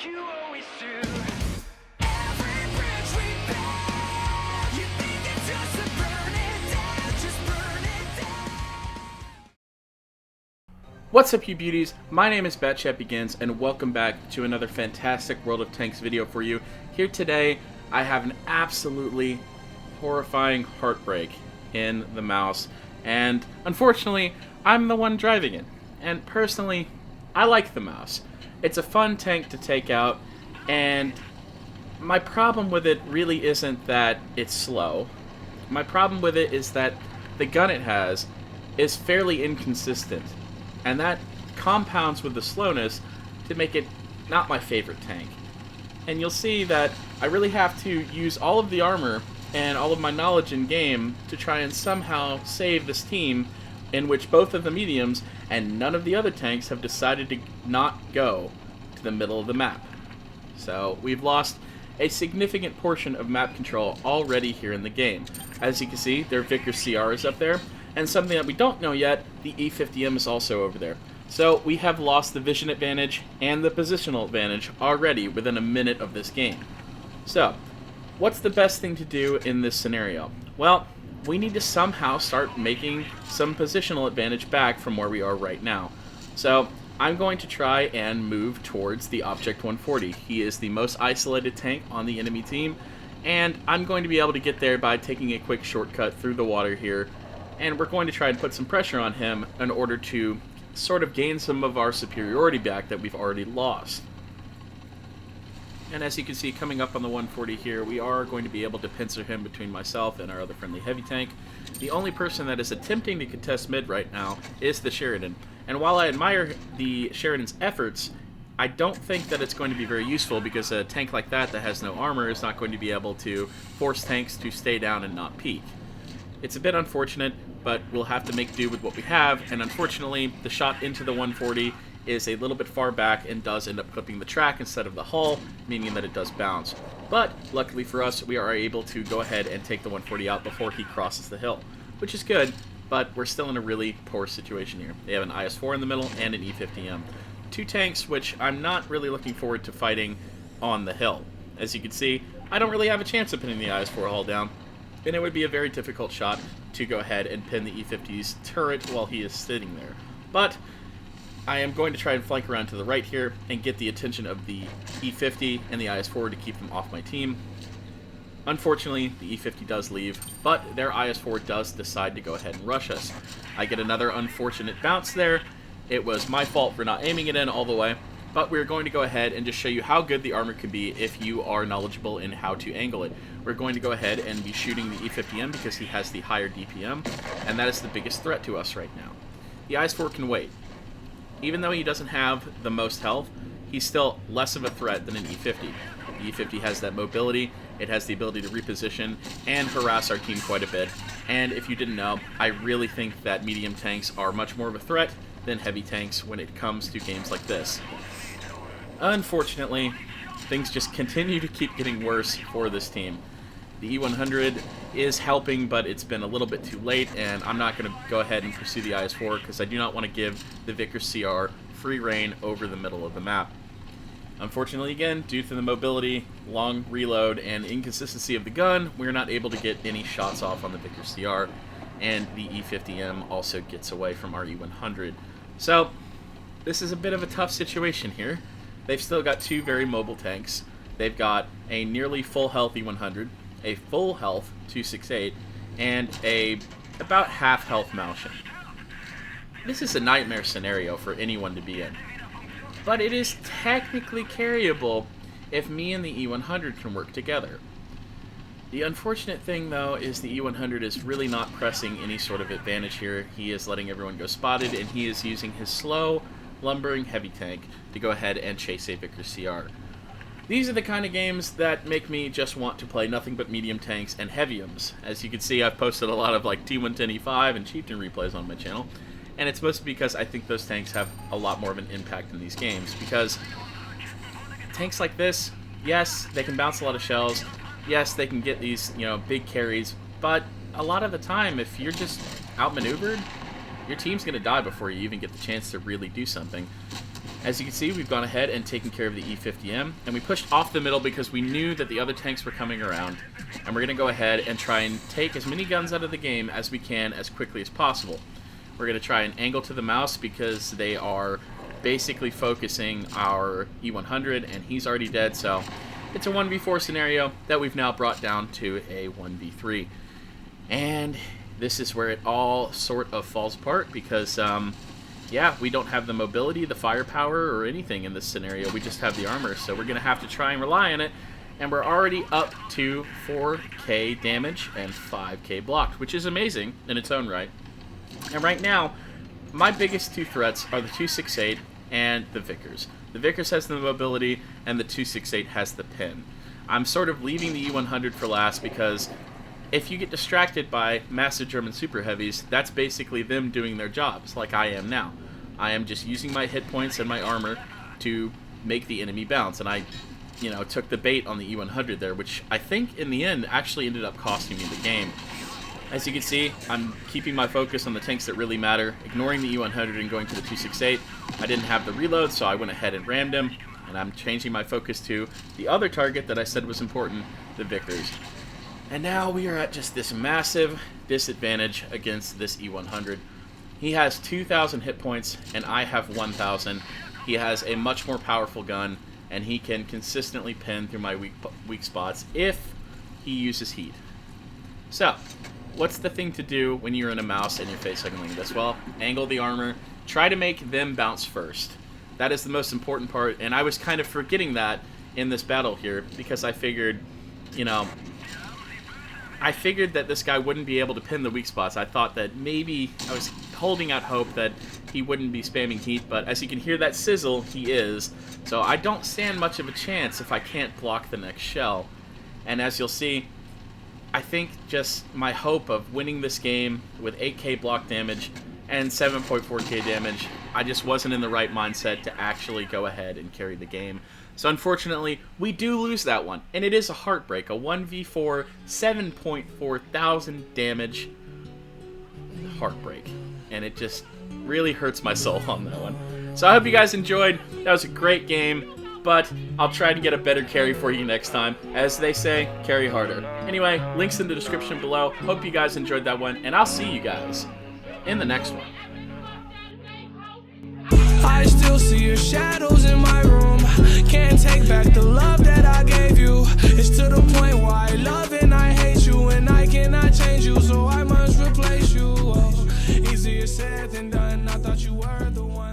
you always do. Every bridge we build, you think it's just to burn it down, just burn it down. What's up, you beauties? My name is BatchatBegins, and welcome back to another fantastic World of Tanks video for you. Here today, I have an absolutely horrifying heartbreak in the mouse, and unfortunately, I'm the one driving it. And personally, I like the mouse. It's a fun tank to take out, and my problem with it really isn't that it's slow. My problem with it is that the gun it has is fairly inconsistent, and that compounds with the slowness to make it not my favorite tank. And you'll see that I really have to use all of the armor and all of my knowledge in game to try and somehow save this team in which both of the mediums and none of the other tanks have decided to not go to the middle of the map. So we've lost a significant portion of map control already here in the game. As you can see, their Vickers CR is up there, and something that we don't know yet, the E50M is also over there. So we have lost the vision advantage and the positional advantage already within a minute of this game. So, what's the best thing to do in this scenario? Well, we need to somehow start making some positional advantage back from where we are right now. So, I'm going to try and move towards the Object 140. He is the most isolated tank on the enemy team, and I'm going to be able to get there by taking a quick shortcut through the water here, and we're going to try and put some pressure on him in order to sort of gain some of our superiority back that we've already lost. And as you can see, coming up on the 140 here, we are going to be able to pincer him between myself and our other friendly heavy tank. The only person that is attempting to contest mid right now is the Sheridan. And while I admire the Sheridan's efforts, I don't think that it's going to be very useful, because a tank like that has no armor is not going to be able to force tanks to stay down and not peek. It's a bit unfortunate, but we'll have to make do with what we have, and unfortunately, the shot into the 140 is a little bit far back and does end up clipping the track instead of the hull, meaning that it does bounce. But, luckily for us, we are able to go ahead and take the 140 out before he crosses the hill, which is good, but we're still in a really poor situation here. They have an IS-4 in the middle and an E50M. Two tanks which I'm not really looking forward to fighting on the hill. As you can see, I don't really have a chance of pinning the IS-4 hull down, and it would be a very difficult shot to go ahead and pin the E50's turret while he is sitting there. But I am going to try and flank around to the right here and get the attention of the E50 and the IS-4 to keep them off my team. Unfortunately, the E50 does leave, but their IS-4 does decide to go ahead and rush us. I get another unfortunate bounce there. It was my fault for not aiming it in all the way, but we're going to go ahead and just show you how good the armor can be if you are knowledgeable in how to angle it. We're going to go ahead and be shooting the E50M because he has the higher DPM, and that is the biggest threat to us right now. The IS-4 can wait. Even though he doesn't have the most health, he's still less of a threat than an E50. The E50 has that mobility, it has the ability to reposition and harass our team quite a bit, and if you didn't know, I really think that medium tanks are much more of a threat than heavy tanks when it comes to games like this. Unfortunately, things just continue to keep getting worse for this team. The E100 is helping, but it's been a little bit too late, and I'm not going to go ahead and pursue the IS-4 because I do not want to give the Vickers CR free reign over the middle of the map. Unfortunately, again, due to the mobility, long reload, and inconsistency of the gun, we're not able to get any shots off on the Vickers CR, and the E50M also gets away from our E100. So, this is a bit of a tough situation here. They've still got two very mobile tanks. They've got a nearly full health E100, a full health 268, and a about half health Malshin. This is a nightmare scenario for anyone to be in. But it is technically carryable if me and the E100 can work together. The unfortunate thing, though, is the E100 is really not pressing any sort of advantage here. He is letting everyone go spotted, and he is using his slow, lumbering heavy tank to go ahead and chase a Vickers CR. These are the kind of games that make me just want to play nothing but medium tanks and heavyums. As you can see, I've posted a lot of like T110E5 and Chieftain replays on my channel, and it's mostly because I think those tanks have a lot more of an impact in these games, because tanks like this, yes, they can bounce a lot of shells, yes, they can get these, big carries, but a lot of the time, if you're just outmaneuvered, your team's going to die before you even get the chance to really do something. As you can see, we've gone ahead and taken care of the E50M, and we pushed off the middle because we knew that the other tanks were coming around, and we're going to go ahead and try and take as many guns out of the game as we can as quickly as possible. We're going to try and angle to the mouse because they are basically focusing our E100, and he's already dead, so it's a 1v4 scenario that we've now brought down to a 1v3. And this is where it all sort of falls apart because, yeah, we don't have the mobility, the firepower, or anything in this scenario. We just have the armor, so we're going to have to try and rely on it. And we're already up to 4k damage and 5k blocked, which is amazing in its own right. And right now, my biggest two threats are the 268 and the Vickers. The Vickers has the mobility, and the 268 has the pin. I'm sort of leaving the E100 for last because if you get distracted by massive German super heavies, that's basically them doing their jobs, like I am now. I am just using my hit points and my armor to make the enemy bounce, and I, took the bait on the E100 there, which I think in the end actually ended up costing me the game. As you can see, I'm keeping my focus on the tanks that really matter, ignoring the E100 and going to the 268. I didn't have the reload, so I went ahead and rammed him, and I'm changing my focus to the other target that I said was important, the Vickers. And now we are at just this massive disadvantage against this E100. He has 2,000 hit points, and I have 1,000. He has a much more powerful gun, and he can consistently pin through my weak spots if he uses heat. So, what's the thing to do when you're in a mouse and you're facing this? Well, angle the armor. Try to make them bounce first. That is the most important part, and I was kind of forgetting that in this battle here because I figured, I figured that this guy wouldn't be able to pin the weak spots. I thought that maybe I was holding out hope that he wouldn't be spamming heat, but as you can hear that sizzle, he is. So I don't stand much of a chance if I can't block the next shell. And as you'll see, I think just my hope of winning this game with 8k block damage and 7.4k damage, I just wasn't in the right mindset to actually go ahead and carry the game. So unfortunately, we do lose that one, and it is a heartbreak. A 1v4, 7.4 thousand damage heartbreak, and it just really hurts my soul on that one. So I hope you guys enjoyed. That was a great game, but I'll try to get a better carry for you next time. As they say, carry harder. Anyway, links in the description below. Hope you guys enjoyed that one, and I'll see you guys in the next one. I still see your shadows in my room. Can't take back the love that I gave you. It's to the point where I love and I hate you, and I cannot change you, so I must replace you. Oh, easier said than done. I thought you were the one.